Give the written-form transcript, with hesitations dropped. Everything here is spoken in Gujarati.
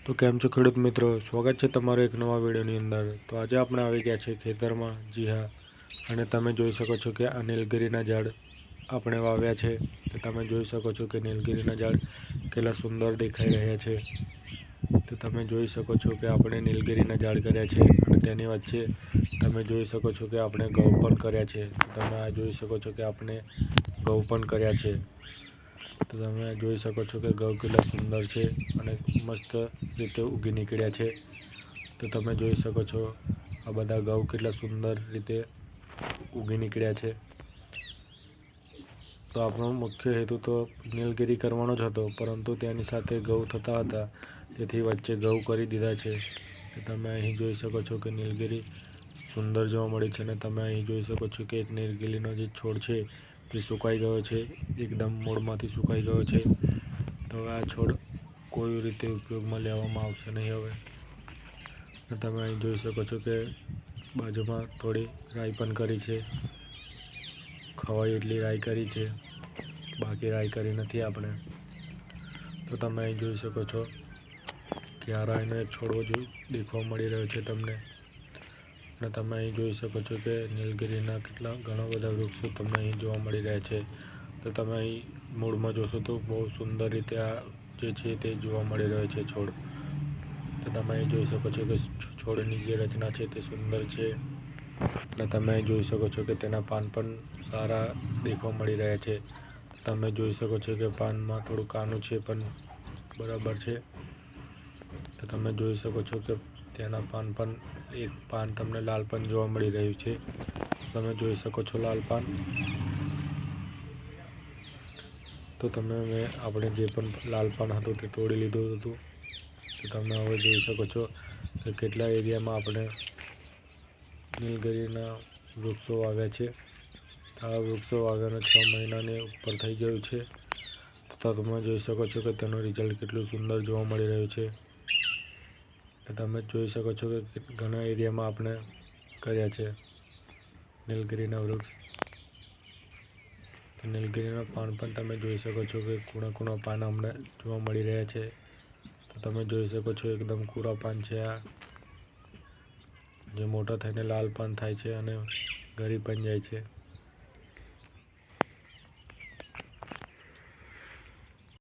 તો કેમ છો ખેડૂત મિત્રો, સ્વાગત છે તમારો એક નવા વિડીયોની અંદર। તો આજે આપણે આવી ગયા છે ખેતરમાં। જી હા, અને તમે જોઈ શકો છો કે આ નીલગિરીના ઝાડ આપણે વાવ્યા છે। તો તમે જોઈ શકો છો કે નીલગિરીના ઝાડ કેટલા સુંદર દેખાઈ રહ્યા છે। તો તમે જોઈ શકો છો કે આપણે નીલગિરીના ઝાડ કર્યા છે અને તેની વચ્ચે તમે જોઈ શકો છો કે આપણે ઘઉં પણ કર્યા છે। તો તમે આ જોઈ શકો છો કે આપણે ઘઉં પણ કર્યા છે। તો તમે જોઈ શકો છો કે ઘઉં કેટલા સુંદર છે અને મસ્ત રીતે ઉગી નીકળ્યા છે। તો તમે જોઈ શકો છો આ બધા ઘઉં કેટલા સુંદર રીતે ઉગી નીકળ્યા છે। તો આપણો મુખ્ય હેતુ તો નીલગિરી કરવાનો જ હતો, પરંતુ તેની સાથે ઘઉં થતા હતા, તેથી વચ્ચે ઘઉં કરી દીધા છે। તો તમે અહીં જોઈ શકો છો કે નીલગિરી સુંદર જોવા મળે છે અને તમે અહીં જોઈ શકો છો કે એક નીલગિરીનો જે છોડ છે તે સુકાઈ ગયો છે, એકદમ મૂળમાંથી સુકાઈ ગયો છે। તો આ છોડ કોઈ રીતે ઉપયોગમાં લેવામાં આવશે નહીં હવે। અને તમે અહીં જોઈ શકો છો કે બાજુમાં થોડી રાઈ પણ કરી છે, ખવાય એટલી રાઈ કરી છે, બાકી રાઈ કરી નથી આપણે। તો તમે અહીં જોઈ શકો છો કે આ રાઈનો એક છોડવો દેખવા મળી રહ્યો છે તમને। અને તમે અહીં જોઈ શકો છો કે નીલગિરીના ઘણા બધા વૃક્ષો તમને અહીં જોવા મળી રહ્યા છે। તો તમે અહીં મૂળમાં જોશો તો બહુ સુંદર રીતે આ જે છે તે જોવા મળી રહ્યો છે છોડ। તો તમે અહીં જોઈ શકો છો કે છોડની જે રચના છે તે સુંદર છે। અને તમે અહીં જોઈ શકો છો કે તેના પાન પણ સારા દેખવા મળી રહ્યા છે। તમે જોઈ શકો છો કે પાનમાં થોડું કાણું છે પણ બરાબર છે। તો તમે જોઈ શકો છો કે તેના પાન પણ એક પાન તમને લાલ પણ જોવા મળી રહ્યું છે। તમે જોઈ શકો છો લાલ પાન। તો આપણે જે પણ લાલ પાન હતું તે તોડી લીધું હતું। તો તમે હવે જોઈ શકો છો કે કેટલા એરિયામાં આપણે નીલગિરીના વૃક્ષો વાવ્યા છે। આ વૃક્ષો વાવ્યાના 6 મહિનાની ઉપર થઈ ગયું છે। તો તમે જોઈ શકો છો કે તેનું રિઝલ્ટ કેટલું સુંદર જોવા મળી રહ્યું છે। તો તમે જોઈ શકો છો કે ઘણા એરિયામાં આપણે કર્યા છે નીલગિરીના વૃક્ષ। તો નીલગિરીના પાન પણ તમે જોઈ શકો છો કે કૂણા પાન હમણાં જોવા મળી રહ્યા છે। તો તમે જોઈ શકો છો એકદમ કૂણા પાન છે આ, જે મોટા થઈને લાલ પાન થાય છે અને ગળી પણ જાય છે।